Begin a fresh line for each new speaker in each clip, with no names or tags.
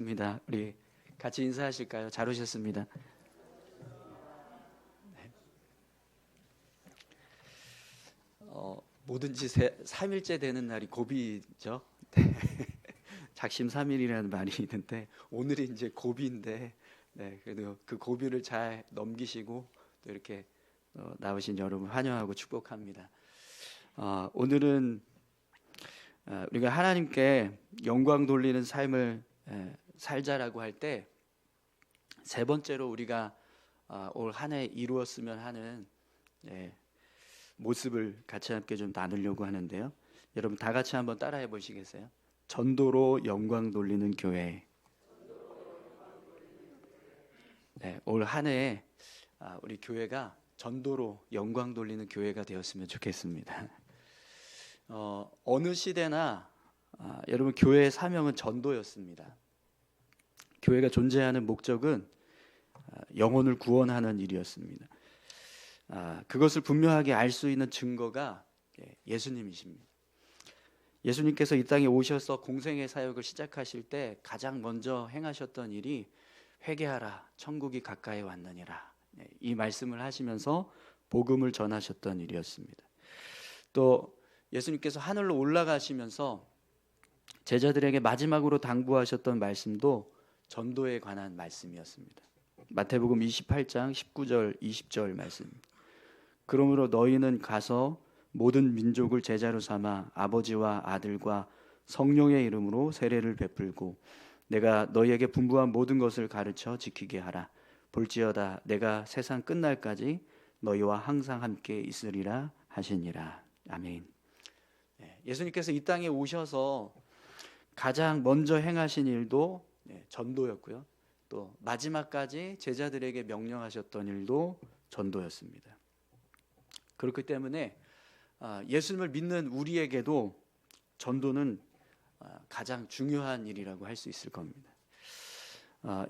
입니다. 우리 같이 인사하실까요? 잘 오셨습니다. 네. 뭐든지 3일째 되는 날이 고비죠. 네. 작심삼일이라는 말이 있는데 오늘이 이제 고비인데, 그래도 그 고비를 잘 넘기시고 또 이렇게 나오신 여러분 환영하고 축복합니다. 오늘은 우리가 하나님께 영광 돌리는 삶을 살자라고 할 때 세 번째로 우리가 올 한 해 이루었으면 하는 모습을 같이 함께 좀 나누려고 하는데요. 여러분 다 같이 한번 따라해 보시겠어요? 전도로 영광 돌리는 교회. 올 한 해 우리 교회가 전도로 영광 돌리는 교회가 되었으면 좋겠습니다. 어느 시대나 여러분 교회의 사명은 전도였습니다. 교회가 존재하는 목적은 영혼을 구원하는 일이었습니다. 그것을 분명하게 알 수 있는 증거가 예수님이십니다. 예수님께서 이 땅에 오셔서 공생의 사역을 시작하실 때 가장 먼저 행하셨던 일이 회개하라, 천국이 가까이 왔느니라, 이 말씀을 하시면서 복음을 전하셨던 일이었습니다. 또 예수님께서 하늘로 올라가시면서 제자들에게 마지막으로 당부하셨던 말씀도 전도에 관한 말씀이었습니다. 마태복음 28장 19절 20절 말씀입니다. 그러므로 너희는 가서 모든 민족을 제자로 삼아 아버지와 아들과 성령의 이름으로 세례를 베풀고 내가 너희에게 분부한 모든 것을 가르쳐 지키게 하라. 볼지어다 내가 세상 끝날까지 너희와 항상 함께 있으리라 하시니라. 아멘. 예수님께서 이 땅에 오셔서 가장 먼저 행하신 일도 전도였고요. 또 마지막까지 제자들에게 명령하셨던 일도 전도였습니다. 그렇기 때문에 예수님을 믿는 우리에게도 전도는 가장 중요한 일이라고 할 수 있을 겁니다.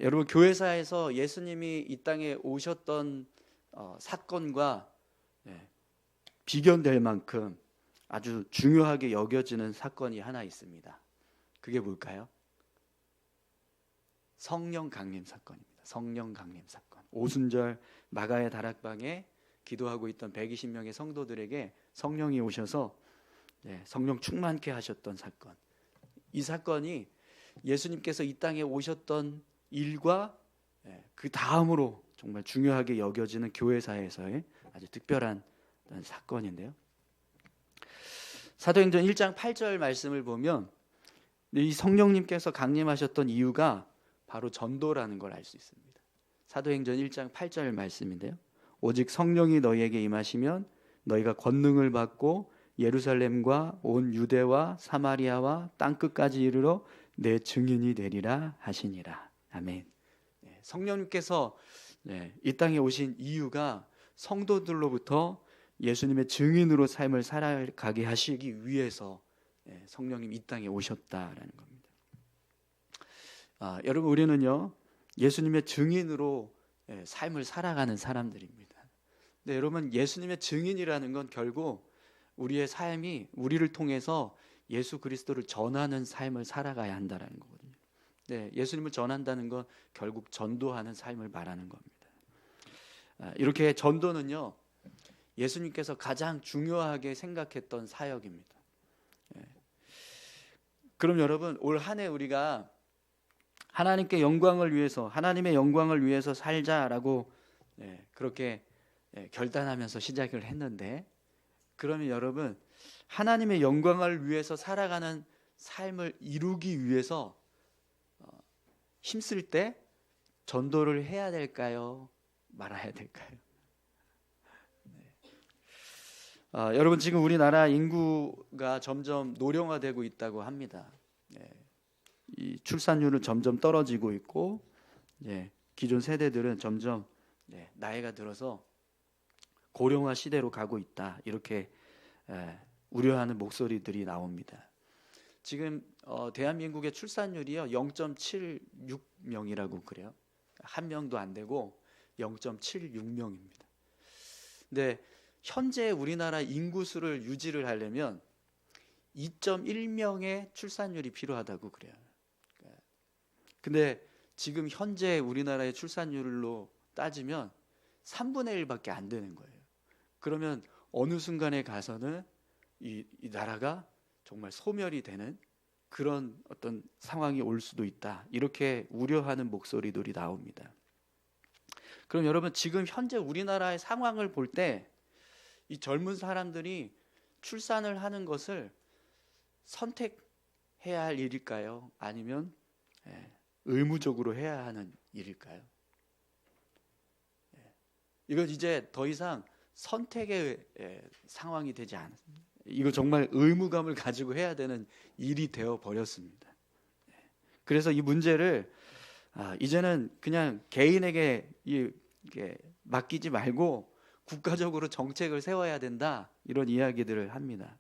여러분 교회사에서 예수님이 이 땅에 오셨던 사건과 비견될 만큼 아주 중요하게 여겨지는 사건이 하나 있습니다. 그게 뭘까요? 성령 강림 사건입니다. 성령 강림 사건. 오순절 마가의 다락방에 기도하고 있던 120명의 성도들에게 성령이 오셔서 성령 충만케 하셨던 사건. 이 사건이 예수님께서 이 땅에 오셨던 일과 그 다음으로 정말 중요하게 여겨지는 교회사에서의 아주 특별한 사건인데요. 사도행전 1장 8절 말씀을 보면 이 성령님께서 강림하셨던 이유가 바로 전도라는 걸 알 수 있습니다. 사도행전 1장 8절 말씀인데요. 오직 성령이 너희에게 임하시면 너희가 권능을 받고 예루살렘과 온 유대와 사마리아와 땅끝까지 이르러 내 증인이 되리라 하시니라. 아멘. 성령님께서 이 땅에 오신 이유가 성도들로부터 예수님의 증인으로 삶을 살아가게 하시기 위해서 성령님 이 땅에 오셨다라는 겁니다. 여러분 우리는요 예수님의 증인으로 삶을 살아가는 사람들입니다. 근데 여러분 예수님의 증인이라는 건 결국 우리의 삶이 우리를 통해서 예수 그리스도를 전하는 삶을 살아가야 한다는 거거든요. 예수님을 전한다는 건 결국 전도하는 삶을 말하는 겁니다. 이렇게 전도는요 예수님께서 가장 중요하게 생각했던 사역입니다. 그럼 여러분 올 한 해 우리가 하나님께 영광을 위해서 하나님의 영광을 위해서 살자라고 그렇게 결단하면서 시작을 했는데 그러면 여러분 하나님의 영광을 위해서 살아가는 삶을 이루기 위해서 힘쓸 때 전도를 해야 될까요? 말아야 될까요? 여러분 지금 우리나라 인구가 점점 노령화되고 있다고 합니다. 이 출산율은 점점 떨어지고 있고 기존 세대들은 점점 나이가 들어서 고령화 시대로 가고 있다. 이렇게 우려하는 목소리들이 나옵니다. 지금 대한민국의 출산율이요 0.76명이라고 그래요. 한 명도 안 되고 0.76명입니다. 근데 현재 우리나라 인구수를 유지를 하려면 2.1명의 출산율이 필요하다고 그래요. 근데 지금 현재 우리나라의 출산율로 따지면 3분의 1밖에 안 되는 거예요. 그러면 어느 순간에 가서는 이 나라가 정말 소멸이 되는 그런 어떤 상황이 올 수도 있다. 이렇게 우려하는 목소리들이 나옵니다. 그럼 여러분, 지금 현재 우리나라의 상황을 볼 때 이 젊은 사람들이 출산을 하는 것을 선택해야 할 일일까요? 아니면 의무적으로 해야 하는 일일까요? 이건 이제 더 이상 선택의 상황이 되지 않습니다. 이거 정말 의무감을 가지고 해야 되는 일이 되어 버렸습니다. 그래서 이 문제를 이제는 그냥 개인에게 맡기지 말고 국가적으로 정책을 세워야 된다, 이런 이야기들을 합니다.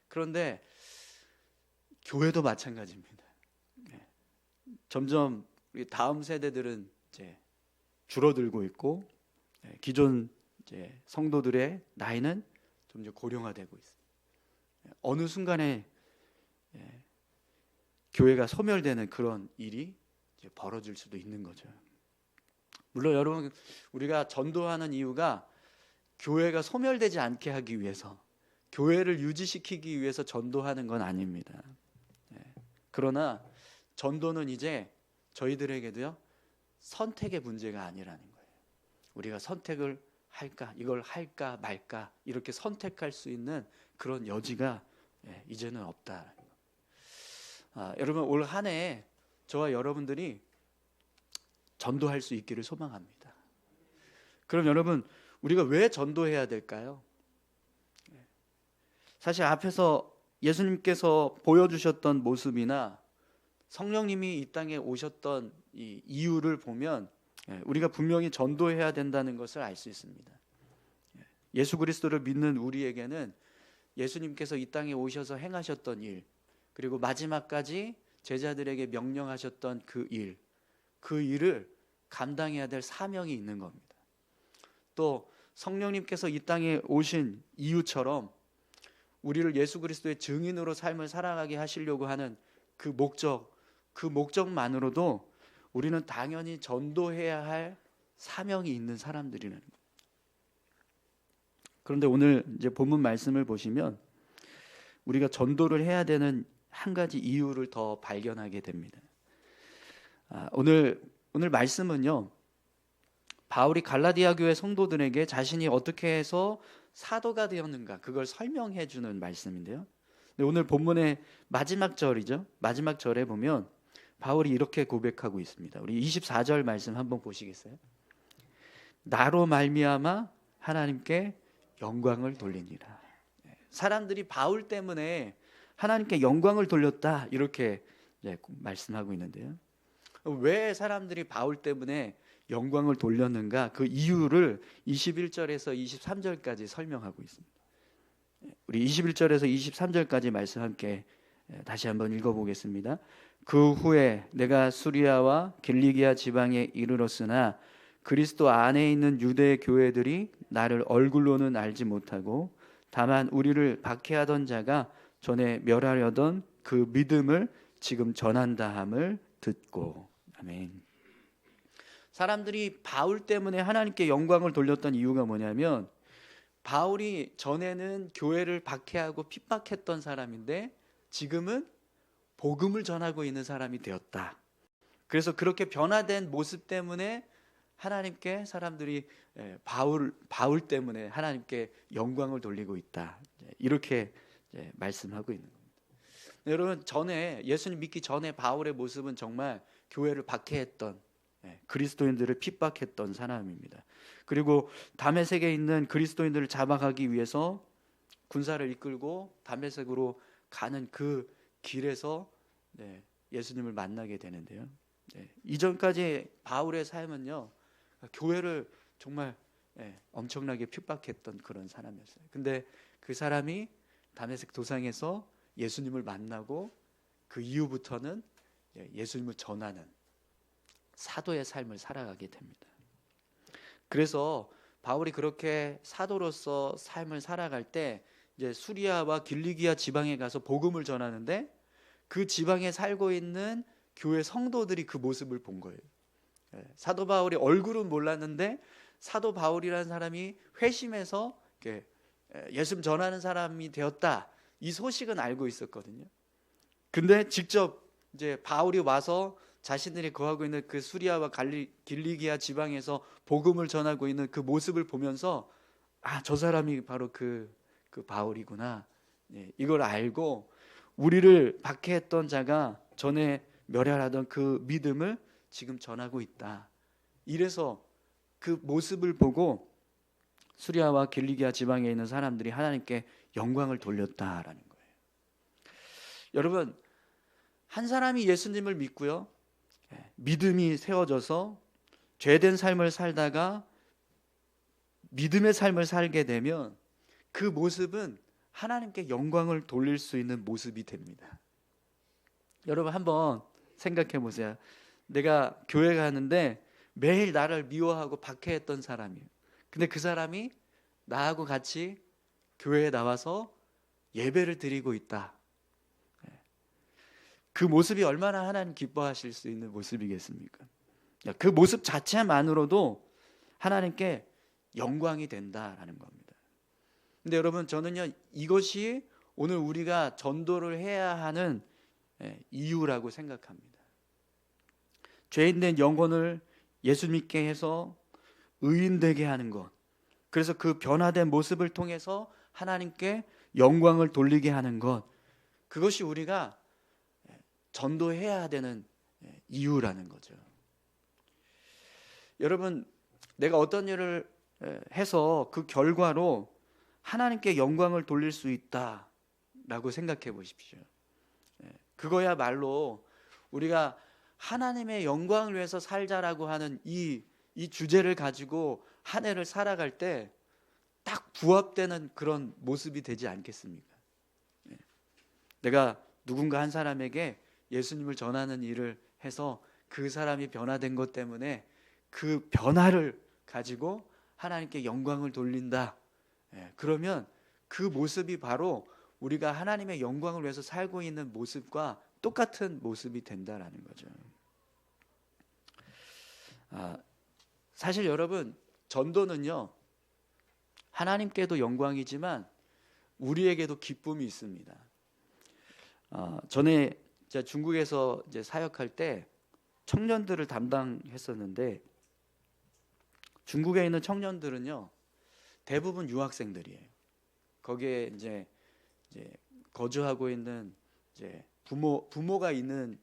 그런데 교회도 마찬가지입니다. 점점 우리 다음 세대들은 이제 줄어들고 있고 기존 이제 성도들의 나이는 점점 고령화되고 있습니다. 어느 순간에 교회가 소멸되는 그런 일이 이제 벌어질 수도 있는 거죠. 물론 여러분, 우리가 전도하는 이유가 교회가 소멸되지 않게 하기 위해서, 교회를 유지시키기 위해서 전도하는 건 아닙니다. 그러나 전도는 이제 저희들에게도요, 선택의 문제가 아니라는 거예요. 우리가 선택을 할까, 이걸 할까 말까, 이렇게 선택할 수 있는 그런 여지가 이제는 없다. 여러분, 올 한 해 저와 여러분들이 전도할 수 있기를 소망합니다. 그럼 여러분, 우리가 왜 전도해야 될까요? 사실 앞에서 예수님께서 보여주셨던 모습이나 성령님이 이 땅에 오셨던 이 이유를 보면 우리가 분명히 전도해야 된다는 것을 알 수 있습니다. 예수 그리스도를 믿는 우리에게는 예수님께서 이 땅에 오셔서 행하셨던 일, 그리고 마지막까지 제자들에게 명령하셨던 그 일을 감당해야 될 사명이 있는 겁니다. 또 성령님께서 이 땅에 오신 이유처럼 우리를 예수 그리스도의 증인으로 삶을 살아가게 하시려고 하는 그 목적만으로도 우리는 당연히 전도해야 할 사명이 있는 사람들이라는 겁니다. 그런데 오늘 이제 본문 말씀을 보시면 우리가 전도를 해야 되는 한 가지 이유를 더 발견하게 됩니다. 오늘 말씀은요, 바울이 갈라디아 교회 성도들에게 자신이 어떻게 해서 사도가 되었는가, 그걸 설명해 주는 말씀인데요. 오늘 본문의 마지막 절이죠. 마지막 절에 보면 바울이 이렇게 고백하고 있습니다. 우리 24절 말씀 한번 보시겠어요? 나로 말미암아 하나님께 영광을 돌리니라. 사람들이 바울 때문에 하나님께 영광을 돌렸다, 이렇게 말씀하고 있는데요. 왜 사람들이 바울 때문에 영광을 돌렸는가, 그 이유를 21절에서 23절까지 설명하고 있습니다. 우리 21절에서 23절까지 말씀 함께 다시 한번 읽어보겠습니다. 그 후에 내가 수리아와 길리기아 지방에 이르렀으나 그리스도 안에 있는 유대 교회들이 나를 얼굴로는 알지 못하고 다만 우리를 박해하던 자가 전에 멸하려던 그 믿음을 지금 전한다 함을 듣고. 아멘. 사람들이 바울 때문에 하나님께 영광을 돌렸던 이유가 뭐냐면, 바울이 전에는 교회를 박해하고 핍박했던 사람인데 지금은 복음을 전하고 있는 사람이 되었다. 그래서 그렇게 변화된 모습 때문에 하나님께 사람들이 바울 때문에 하나님께 영광을 돌리고 있다, 이렇게 말씀하고 있는 겁니다. 여러분, 전에 예수님 믿기 전에 바울의 모습은 정말 교회를 박해했던, 그리스도인들을 핍박했던 사람입니다. 그리고 다메섹에 있는 그리스도인들을 잡아가기 위해서 군사를 이끌고 다메섹으로 가는 그 길에서 예수님을 만나게 되는데요. 이전까지 바울의 삶은요, 교회를 정말 엄청나게 핍박했던 그런 사람이었어요. 근데 그 사람이 다메섹 도상에서 예수님을 만나고 그 이후부터는 예수님을 전하는 사도의 삶을 살아가게 됩니다. 그래서 바울이 그렇게 사도로서 삶을 살아갈 때 이제 수리아와 길리기아 지방에 가서 복음을 전하는데, 그 지방에 살고 있는 교회 성도들이 그 모습을 본 거예요. 사도 바울이 얼굴은 몰랐는데 사도 바울이라는 사람이 회심해서 예수 전하는 사람이 되었다, 이 소식은 알고 있었거든요. 근데 직접 이제 바울이 와서 자신들이 거하고 있는 그 수리아와 길리기아 지방에서 복음을 전하고 있는 그 모습을 보면서 저 사람이 바로 그 바울이구나, 이걸 알고 우리를 박해했던 자가 전에 멸혈하던 그 믿음을 지금 전하고 있다. 이래서 그 모습을 보고 수리아와 길리기아 지방에 있는 사람들이 하나님께 영광을 돌렸다라는 거예요. 여러분, 한 사람이 예수님을 믿고요, 믿음이 세워져서 죄된 삶을 살다가 믿음의 삶을 살게 되면 그 모습은 하나님께 영광을 돌릴 수 있는 모습이 됩니다. 여러분 한번 생각해 보세요. 내가 교회 가는데 매일 나를 미워하고 박해했던 사람이에요. 근데 그 사람이 나하고 같이 교회에 나와서 예배를 드리고 있다. 그 모습이 얼마나 하나님 기뻐하실 수 있는 모습이겠습니까? 그 모습 자체만으로도 하나님께 영광이 된다라는 겁니다. 근데 여러분, 저는요, 이것이 오늘 우리가 전도를 해야 하는 이유라고 생각합니다. 죄인된 영혼을 예수 믿게 해서 의인되게 하는 것, 그래서 그 변화된 모습을 통해서 하나님께 영광을 돌리게 하는 것, 그것이 우리가 전도해야 되는 이유라는 거죠. 여러분, 내가 어떤 일을 해서 그 결과로 하나님께 영광을 돌릴 수 있다라고 생각해 보십시오. 그거야말로 우리가 하나님의 영광을 위해서 살자라고 하는 이 주제를 가지고 한 해를 살아갈 때 딱 부합되는 그런 모습이 되지 않겠습니까? 내가 누군가 한 사람에게 예수님을 전하는 일을 해서 그 사람이 변화된 것 때문에 그 변화를 가지고 하나님께 영광을 돌린다. 그러면 그 모습이 바로 우리가 하나님의 영광을 위해서 살고 있는 모습과 똑같은 모습이 된다라는 거죠. 사실 여러분, 전도는요, 하나님께도 영광이지만 우리에게도 기쁨이 있습니다. 전에 제가 중국에서 이제 사역할 때 청년들을 담당했었는데, 중국에 있는 청년들은요 대부분 유학생들이에요. 거기에 이제 거주하고 있는 이제 부모가 있는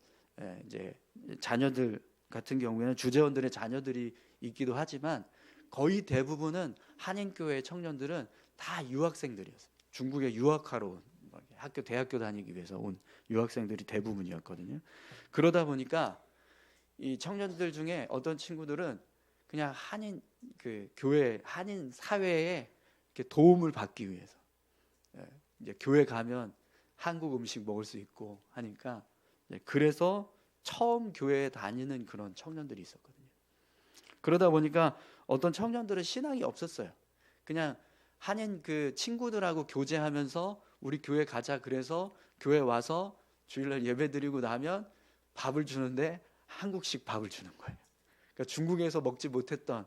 이제 자녀들 같은 경우에는 주재원들의 자녀들이 있기도 하지만 거의 대부분은 한인교회 청년들은 다 유학생들이었어요. 중국에 유학하러 온, 대학교 다니기 위해서 온 유학생들이 대부분이었거든요. 그러다 보니까 이 청년들 중에 어떤 친구들은 그냥 한인 그 교회, 한인 사회에 이렇게 도움을 받기 위해서 이제 교회 가면 한국 음식 먹을 수 있고 하니까, 그래서 처음 교회에 다니는 그런 청년들이 있었거든요. 그러다 보니까 어떤 청년들은 신앙이 없었어요. 그냥 한인 그 친구들하고 교제하면서 우리 교회 가자 그래서 교회 와서 주일날 예배드리고 나면 밥을 주는데 한국식 밥을 주는 거예요. 그러니까 중국에서 먹지 못했던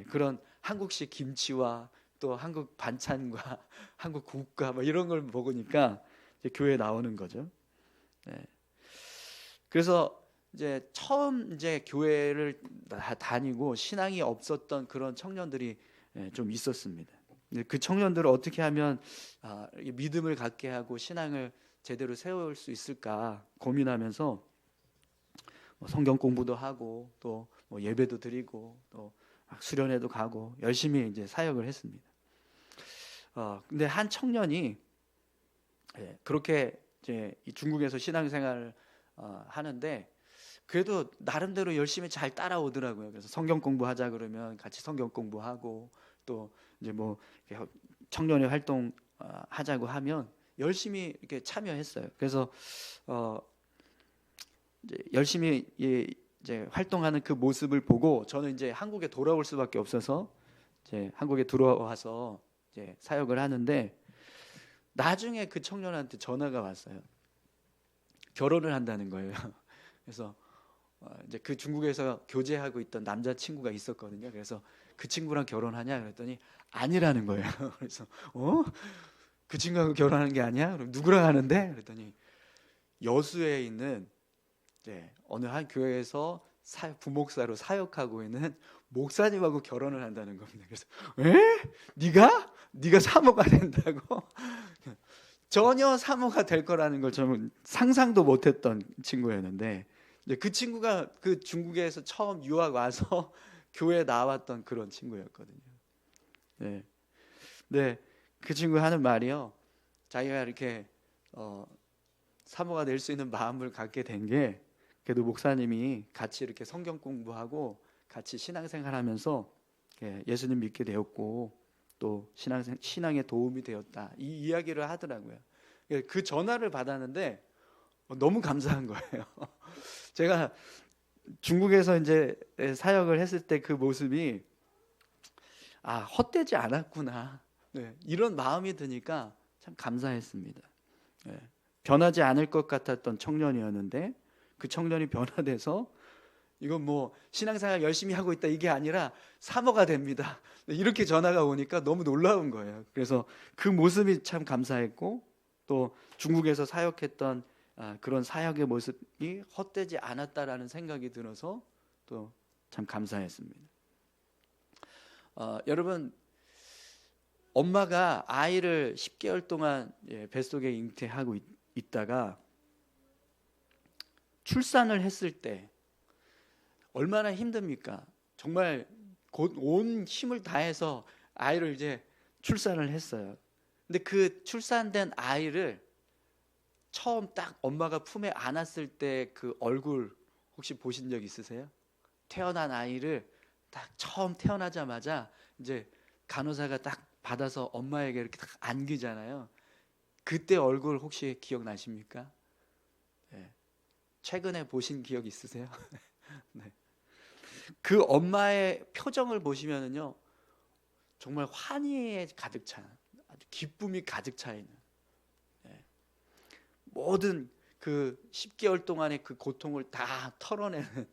그런 한국식 김치와 또 한국 반찬과 한국 국과 뭐 이런 걸 먹으니까 이제 교회에 나오는 거죠. 그래서 이제 처음 이제 교회를 다니고 신앙이 없었던 그런 청년들이 좀 있었습니다. 그 청년들을 어떻게 하면 믿음을 갖게 하고 신앙을 제대로 세울 수 있을까 고민하면서 성경 공부도 하고 또 뭐 예배도 드리고 또 수련회도 가고 열심히 이제 사역을 했습니다. 근데 한 청년이 그렇게 이제 중국에서 신앙생활을 하는데 그래도 나름대로 열심히 잘 따라오더라고요. 그래서 성경 공부하자 그러면 같이 성경 공부하고 또 이제 뭐 청년회 활동 하자고 하면 열심히 이렇게 참여했어요. 그래서 이제 열심히 이제 활동하는 그 모습을 보고 저는 이제 한국에 돌아올 수밖에 없어서 이제 한국에 들어와서 이제 사역을 하는데, 나중에 그 청년한테 전화가 왔어요. 결혼을 한다는 거예요. 그래서 이제 그 중국에서 교제하고 있던 남자 친구가 있었거든요. 그래서 그 친구랑 결혼하냐 그랬더니 아니라는 거예요. 그래서 그 친구하고 결혼하는 게 아니야? 그럼 누구랑 하는데? 그랬더니 여수에 있는 어느 한 교회에서 부목사로 사역하고 있는 목사님하고 결혼을 한다는 겁니다. 그래서 네가 사모가 된다고? 전혀 사모가 될 거라는 걸 저는 상상도 못했던 친구였는데 그 친구가 그 중국에서 처음 유학 와서 교회에 나왔던 그런 친구였거든요. 네, 그 친구 하는 말이요. 자기가 이렇게 사모가 될 수 있는 마음을 갖게 된 게 그래도 목사님이 같이 이렇게 성경 공부하고 같이 신앙생활하면서 예수님 믿게 되었고 또 신앙에 도움이 되었다 이 이야기를 하더라고요. 그 전화를 받았는데 너무 감사한 거예요. 제가 중국에서 이제 사역을 했을 때 그 모습이 헛되지 않았구나 이런 마음이 드니까 참 감사했습니다. 변하지 않을 것 같았던 청년이었는데 그 청년이 변화돼서 이건 뭐 신앙생활 열심히 하고 있다 이게 아니라 사모가 됩니다. 이렇게 전화가 오니까 너무 놀라운 거예요. 그래서 그 모습이 참 감사했고 또 중국에서 사역했던 그런 사역의 모습이 헛되지 않았다라는 생각이 들어서 또 참 감사했습니다. 여러분 엄마가 아이를 10개월 동안 뱃속에 잉태하고 있다가 출산을 했을 때 얼마나 힘듭니까? 정말 곧 온 힘을 다해서 아이를 이제 출산을 했어요. 근데 그 출산된 아이를 처음 딱 엄마가 품에 안았을 때 그 얼굴 혹시 보신 적 있으세요? 태어난 아이를 딱 처음 태어나자마자 이제 간호사가 딱 받아서 엄마에게 이렇게 딱 안기잖아요. 그때 얼굴 혹시 기억나십니까? 최근에 보신 기억 있으세요? 네. 그 엄마의 표정을 보시면은요 정말 환희에 가득 찬 아주 기쁨이 가득 차 있는 모든 그 10개월 동안의 그 고통을 다 털어내는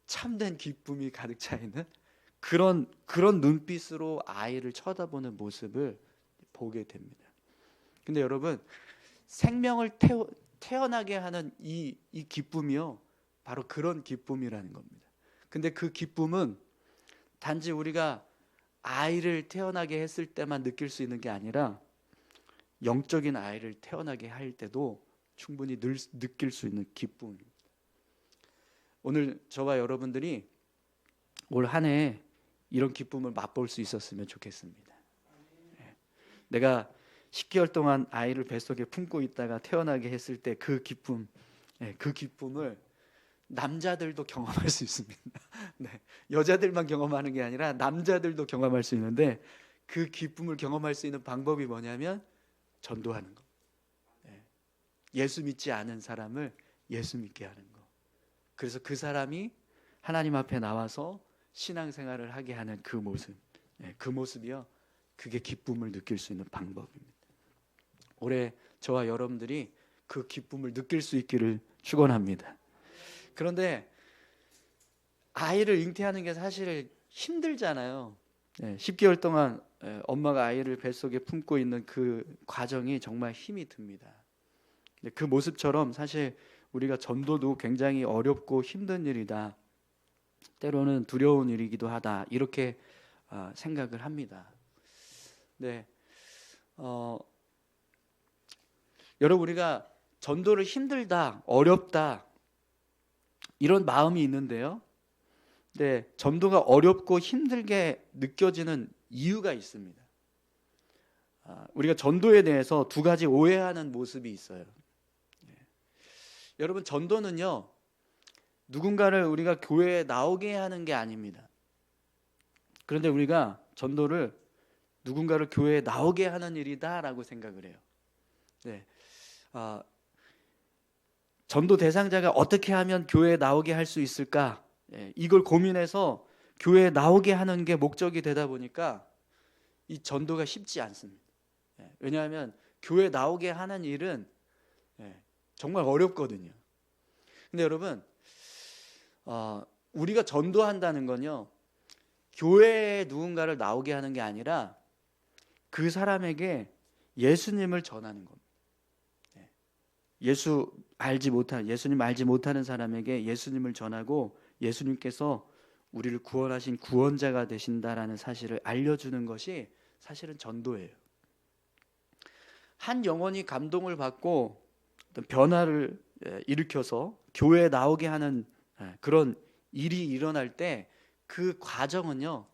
참된 기쁨이 가득 차 있는 그런 눈빛으로 아이를 쳐다보는 모습을 보게 됩니다. 근데 여러분 생명을 태어나게 하는 이 기쁨이요 바로 그런 기쁨이라는 겁니다. 근데 그 기쁨은 단지 우리가 아이를 태어나게 했을 때만 느낄 수 있는 게 아니라 영적인 아이를 태어나게 할 때도 충분히 느낄 수 있는 기쁨입니다. 오늘 저와 여러분들이 올 한 해 이런 기쁨을 맛볼 수 있었으면 좋겠습니다. 내가 10개월 동안 아이를 뱃속에 품고 있다가 태어나게 했을 때 그 기쁨, 그 기쁨을 남자들도 경험할 수 있습니다. 여자들만 경험하는 게 아니라 남자들도 경험할 수 있는데 그 기쁨을 경험할 수 있는 방법이 뭐냐면 전도하는 거. 예수 믿지 않은 사람을 예수 믿게 하는 거. 그래서 그 사람이 하나님 앞에 나와서 신앙생활을 하게 하는 그 모습, 그 모습이요, 그게 기쁨을 느낄 수 있는 방법입니다. 올해 저와 여러분들이 그 기쁨을 느낄 수 있기를 축원합니다. 그런데 아이를 잉태하는 게 사실 힘들잖아요. 10개월 동안 엄마가 아이를 뱃속에 품고 있는 그 과정이 정말 힘이 듭니다. 그 모습처럼 사실 우리가 전도도 굉장히 어렵고 힘든 일이다. 때로는 두려운 일이기도 하다. 이렇게 생각을 합니다. 네, 여러분 우리가 전도를 힘들다, 어렵다 이런 마음이 있는데요. 네, 전도가 어렵고 힘들게 느껴지는 이유가 있습니다. 우리가 전도에 대해서 두 가지 오해하는 모습이 있어요. 여러분 전도는요 누군가를 우리가 교회에 나오게 하는 게 아닙니다. 그런데 우리가 전도를 누군가를 교회에 나오게 하는 일이다라고 생각을 해요. 전도 대상자가 어떻게 하면 교회에 나오게 할 수 있을까? 이걸 고민해서 교회에 나오게 하는 게 목적이 되다 보니까 이 전도가 쉽지 않습니다. 왜냐하면 교회에 나오게 하는 일은 정말 어렵거든요. 근데 여러분 우리가 전도한다는 건요, 교회에 누군가를 나오게 하는 게 아니라 그 사람에게 예수님을 전하는 겁니다. 예수님 알지 못하는 사람에게 예수님을 전하고 예수님께서 우리를 구원하신 구원자가 되신다라는 사실을 알려주는 것이 사실은 전도예요. 한 영혼이 감동을 받고 어떤 변화를 일으켜서 교회에 나오게 하는 그런 일이 일어날 때 그 과정은요,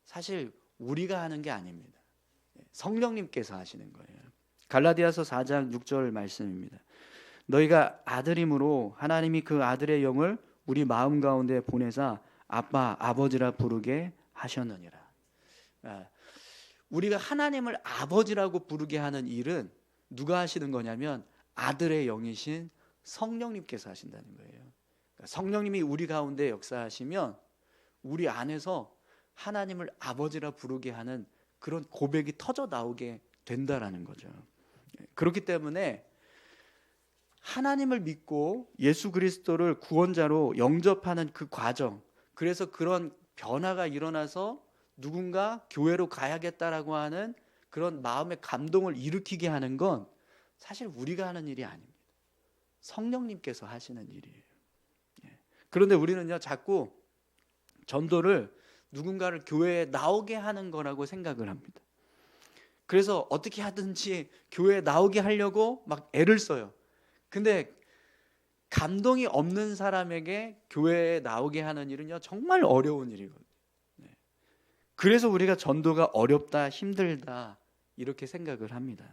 사실 우리가 하는 게 아닙니다. 성령님께서 하시는 거예요. 갈라디아서 4장 6절 말씀입니다. 너희가 아들임으로 하나님이 그 아들의 영을 우리 마음 가운데 보내사 아빠, 아버지라 부르게 하셨느니라. 우리가 하나님을 아버지라고 부르게 하는 일은 누가 하시는 거냐면 아들의 영이신 성령님께서 하신다는 거예요. 성령님이 우리 가운데 역사하시면 우리 안에서 하나님을 아버지라 부르게 하는 그런 고백이 터져 나오게 된다라는 거죠. 그렇기 때문에 하나님을 믿고 예수 그리스도를 구원자로 영접하는 그 과정, 그래서 그런 변화가 일어나서 누군가 교회로 가야겠다라고 하는 그런 마음의 감동을 일으키게 하는 건 사실 우리가 하는 일이 아닙니다. 성령님께서 하시는 일이에요. 그런데 우리는요, 자꾸 전도를 누군가를 교회에 나오게 하는 거라고 생각을 합니다. 그래서 어떻게 하든지 교회에 나오게 하려고 막 애를 써요. 근데 감동이 없는 사람에게 교회에 나오게 하는 일은요, 정말 어려운 일이거든요. 그래서 우리가 전도가 어렵다, 힘들다 이렇게 생각을 합니다.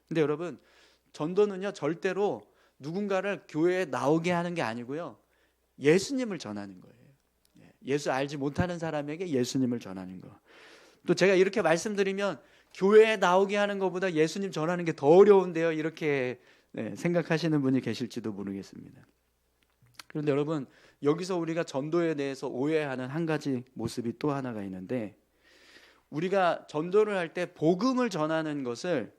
근데 여러분, 전도는요, 절대로 누군가를 교회에 나오게 하는 게 아니고요, 예수님을 전하는 거예요. 예수 알지 못하는 사람에게 예수님을 전하는 거. 또 제가 이렇게 말씀드리면 교회에 나오게 하는 것보다 예수님 전하는 게 더 어려운데요, 이렇게 생각하시는 분이 계실지도 모르겠습니다. 그런데 여러분, 여기서 우리가 전도에 대해서 오해하는 한 가지 모습이 또 하나가 있는데, 우리가 전도를 할 때 복음을 전하는 것을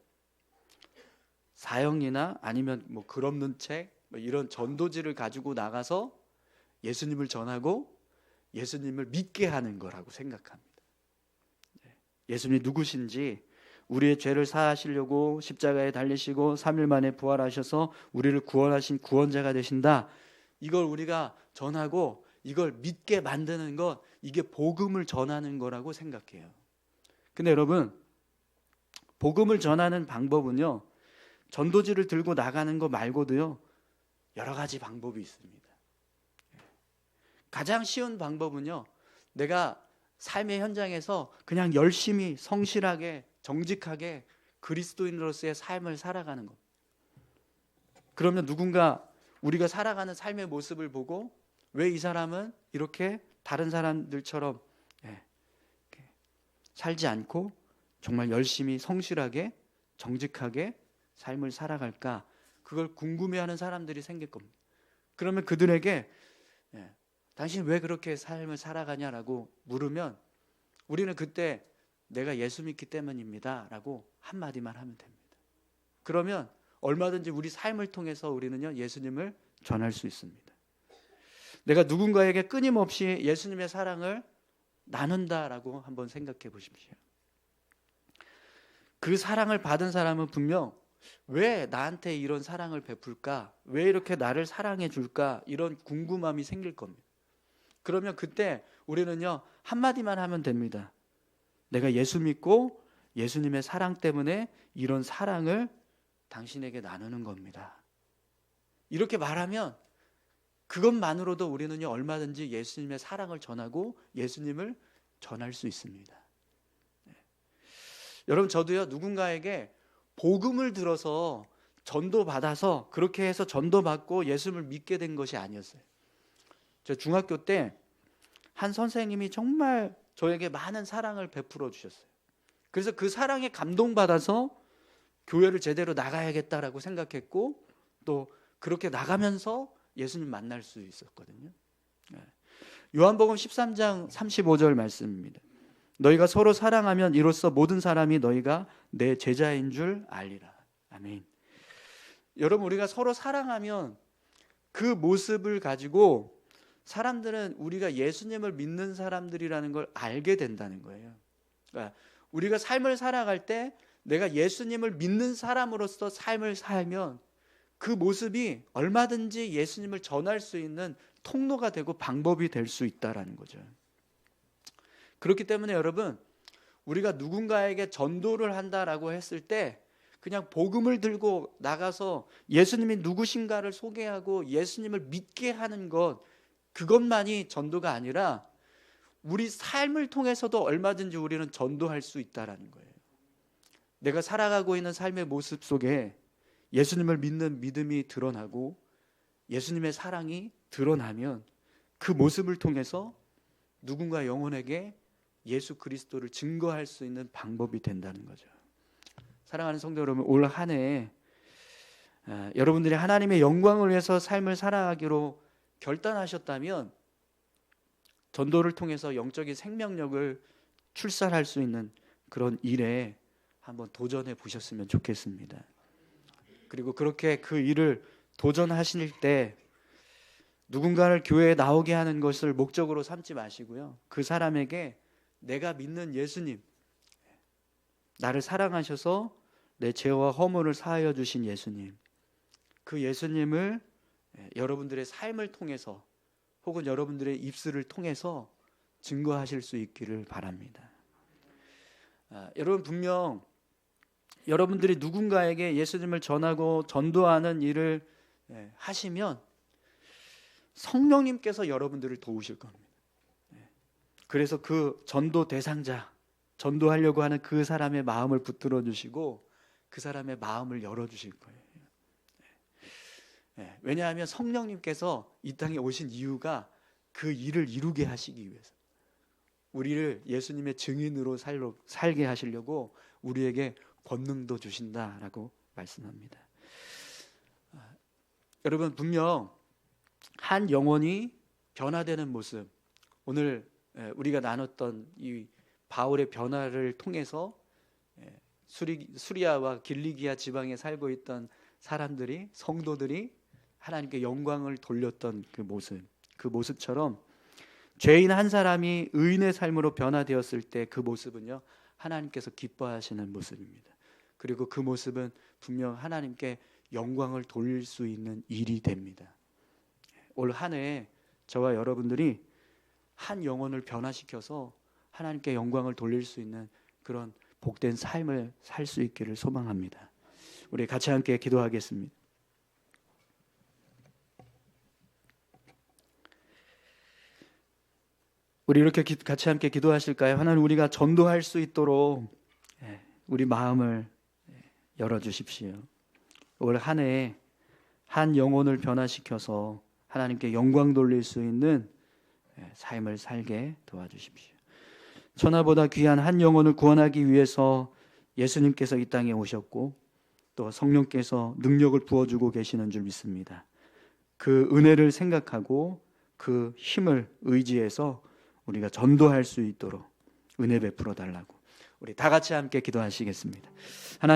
사형리나 아니면 뭐 글 없는 책 이런 전도지를 가지고 나가서 예수님을 전하고 예수님을 믿게 하는 거라고 생각합니다. 예수님이 누구신지, 우리의 죄를 사하시려고 십자가에 달리시고 3일 만에 부활하셔서 우리를 구원하신 구원자가 되신다, 이걸 우리가 전하고 이걸 믿게 만드는 것, 이게 복음을 전하는 거라고 생각해요. 근데 여러분, 복음을 전하는 방법은요, 전도지를 들고 나가는 거 말고도요, 여러 가지 방법이 있습니다. 가장 쉬운 방법은요, 내가 삶의 현장에서 그냥 열심히 성실하게 정직하게 그리스도인으로서의 삶을 살아가는 것. 그러면 누군가 우리가 살아가는 삶의 모습을 보고, 왜 이 사람은 이렇게 다른 사람들처럼 살지 않고 정말 열심히 성실하게 정직하게 삶을 살아갈까, 그걸 궁금해하는 사람들이 생길 겁니다. 그러면 그들에게 당신 왜 그렇게 삶을 살아가냐라고 물으면 우리는 그때 내가 예수 믿기 때문입니다 라고 한마디만 하면 됩니다. 그러면 얼마든지 우리 삶을 통해서 우리는요, 예수님을 전할 수 있습니다. 내가 누군가에게 끊임없이 예수님의 사랑을 나눈다라고 한번 생각해 보십시오. 그 사랑을 받은 사람은 분명 왜 나한테 이런 사랑을 베풀까? 왜 이렇게 나를 사랑해 줄까? 이런 궁금함이 생길 겁니다. 그러면 그때 우리는요, 한마디만 하면 됩니다. 내가 예수 믿고 예수님의 사랑 때문에 이런 사랑을 당신에게 나누는 겁니다. 이렇게 말하면 그것만으로도 우리는요, 얼마든지 예수님의 사랑을 전하고 예수님을 전할 수 있습니다. 여러분, 저도요, 누군가에게 복음을 들어서 전도받아서 그렇게 해서 전도받고 예수님을 믿게 된 것이 아니었어요. 저 중학교 때 한 선생님이 정말 저에게 많은 사랑을 베풀어 주셨어요. 그래서 그 사랑에 감동받아서 교회를 제대로 나가야겠다라고 생각했고, 또 그렇게 나가면서 예수님 만날 수 있었거든요. 요한복음 13장 35절 말씀입니다. 너희가 서로 사랑하면 이로써 모든 사람이 너희가 내 제자인 줄 알리라. 아멘. 여러분, 우리가 서로 사랑하면 그 모습을 가지고 사람들은 우리가 예수님을 믿는 사람들이라는 걸 알게 된다는 거예요. 그러니까 우리가 삶을 살아갈 때 내가 예수님을 믿는 사람으로서 삶을 살면 그 모습이 얼마든지 예수님을 전할 수 있는 통로가 되고 방법이 될 수 있다라는 거죠. 그렇기 때문에 여러분, 우리가 누군가에게 전도를 한다라고 했을 때 그냥 복음을 들고 나가서 예수님이 누구신가를 소개하고 예수님을 믿게 하는 것, 그것만이 전도가 아니라 우리 삶을 통해서도 얼마든지 우리는 전도할 수 있다라는 거예요. 내가 살아가고 있는 삶의 모습 속에 예수님을 믿는 믿음이 드러나고 예수님의 사랑이 드러나면 그 모습을 통해서 누군가 영혼에게 예수 그리스도를 증거할 수 있는 방법이 된다는 거죠. 사랑하는 성도 여러분, 올 한 해 여러분들이 하나님의 영광을 위해서 삶을 살아가기로 결단하셨다면 전도를 통해서 영적인 생명력을 출산할 수 있는 그런 일에 한번 도전해 보셨으면 좋겠습니다. 그리고 그렇게 그 일을 도전하실 때 누군가를 교회에 나오게 하는 것을 목적으로 삼지 마시고요, 그 사람에게 내가 믿는 예수님, 나를 사랑하셔서 내 죄와 허물을 사하여 주신 예수님, 그 예수님을 여러분들의 삶을 통해서 혹은 여러분들의 입술을 통해서 증거하실 수 있기를 바랍니다. 여러분, 분명 여러분들이 누군가에게 예수님을 전하고 전도하는 일을 하시면 성령님께서 여러분들을 도우실 겁니다. 그래서 그 전도 대상자, 전도하려고 하는 그 사람의 마음을 붙들어 주시고 그 사람의 마음을 열어 주실 거예요. 왜냐하면 성령님께서 이 땅에 오신 이유가 그 일을 이루게 하시기 위해서, 우리를 예수님의 증인으로 살게 하시려고 우리에게 권능도 주신다라고 말씀합니다. 여러분, 분명 한 영혼이 변화되는 모습, 오늘 우리가 나눴던 이 바울의 변화를 통해서 수리아와 길리기아 지방에 살고 있던 사람들이, 성도들이 하나님께 영광을 돌렸던 그 모습처럼 죄인 한 사람이 의인의 삶으로 변화되었을 때 그 모습은요, 하나님께서 기뻐하시는 모습입니다. 그리고 그 모습은 분명 하나님께 영광을 돌릴 수 있는 일이 됩니다. 올 한 해 저와 여러분들이 한 영혼을 변화시켜서 하나님께 영광을 돌릴 수 있는 그런 복된 삶을 살 수 있기를 소망합니다. 우리 같이 함께 기도하겠습니다. 우리 이렇게 같이 함께 기도하실까요? 하나님, 우리가 전도할 수 있도록 우리 마음을 열어주십시오. 올 한 해 한 영혼을 변화시켜서 하나님께 영광 돌릴 수 있는 삶을 살게 도와주십시오. 천하보다 귀한 한 영혼을 구원하기 위해서 예수님께서 이 땅에 오셨고 또 성령께서 능력을 부어주고 계시는 줄 믿습니다. 그 은혜를 생각하고 그 힘을 의지해서 우리가 전도할 수 있도록 은혜 베풀어 달라고 우리 다 같이 함께 기도하시겠습니다. 하나님,